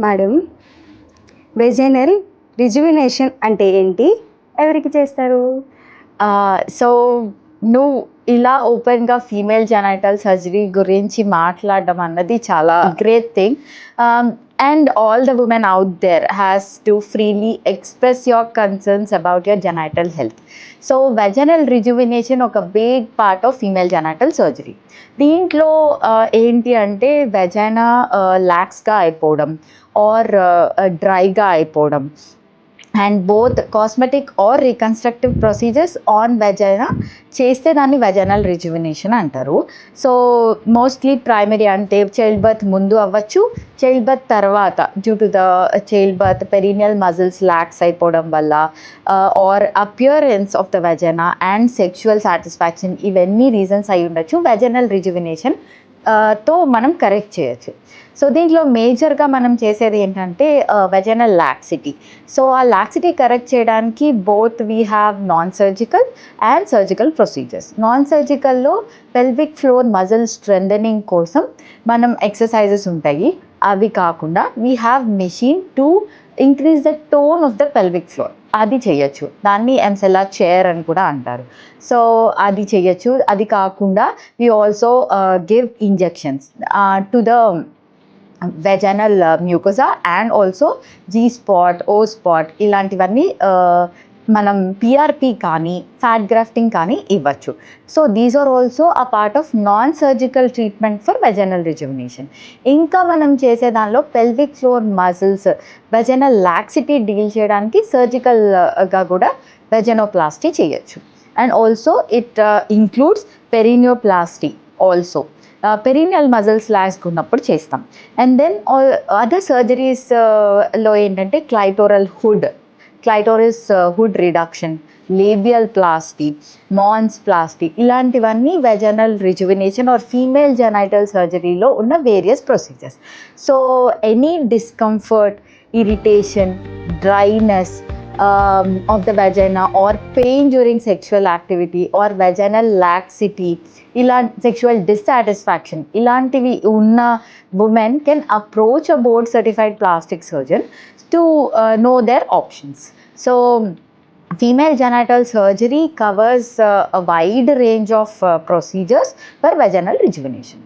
Madam, vaginal rejuvenation అంటే ఏంటి? ఎవరికి చేస్తారు? సో నువ్వు ఇలా ఓపెన్గా ఫీమేల్ జెనైటల్ సర్జరీ గురించి మాట్లాడడం అన్నది చాలా great thing. And all the women out there has to freely express your concerns about your genital health. So vaginal rejuvenation ఒక big part of female genital surgery. దీంట్లో ఏంటి అంటే వెజైనా లాక్స్గా అయిపోవడం ఆర్ డ్రైగా అయిపోవడం and both cosmetic or reconstructive procedures on vagina చేస్తే దాన్ని వెజైనల్ రిజువినేషన్ అంటారు. సో మోస్ట్లీ ప్రైమరీ అంటే చైల్డ్ బర్త్ ముందు అవ్వచ్చు, చైల్డ్ బర్త్ తర్వాత due to the child birth perennial muscles lax అయిపోవడం వల్ల or appearance of the vagina and sexual satisfaction, ఇవన్నీ రీజన్స్ అయి ఉండొచ్చు వెజైనల్ రిజువినేషన్ తో మనం కరెక్ట్ చేయొచ్చు. సో దీంట్లో మేజర్గా మనం చేసేది ఏంటంటే వెజైనల్ లాక్సిటీ. సో ఆ లాక్సిటీ కరెక్ట్ చేయడానికి both we have non surgical and surgical procedures. Non సర్జికల్లో పెల్విక్ ఫ్లోర్ మజిల్ స్ట్రెంథనింగ్ కోసం మనం ఎక్సర్సైజెస్ ఉంటాయి. అవి కాకుండా we have machine to increase the tone of the pelvic floor, అది చేయొచ్చు. దాన్ని ఎంసెలా చైర్ అని కూడా అంటారు. సో అది చేయొచ్చు. అది కాకుండా we also give injections to the vaginal mucosa and also G spot, O spot, ఇలాంటివన్నీ మనం పిఆర్పి కానీ ఫ్యాట్ గ్రాఫ్టింగ్ కానీ ఇవ్వచ్చు. So these are also a part of non surgical treatment for vaginal rejuvenation. ఇంకా మనం చేసే దానిలో pelvic floor muscles vaginal laxity deal చేయడానికి సర్జికల్గా కూడా వెజైనోప్లాస్టీ చేయొచ్చు. And also it includes perineoplasty also. Perineal muscles లాక్స్గా ఉన్నప్పుడు చేస్తాం. అండ్ దెన్ అదర్ సర్జరీస్లో ఏంటంటే clitoris hood reduction, labial plasty, mons plasty, ఇలాంటివన్నీ vaginal rejuvenation or female genital సర్జరీలో ఉన్న various procedures. So any discomfort, irritation, dryness of the vagina or pain during sexual activity or vaginal laxity, sexual dissatisfaction, ilantivi unna women can approach a board certified plastic surgeon to know their options. So female genital surgery covers a wide range of procedures for vaginal rejuvenation.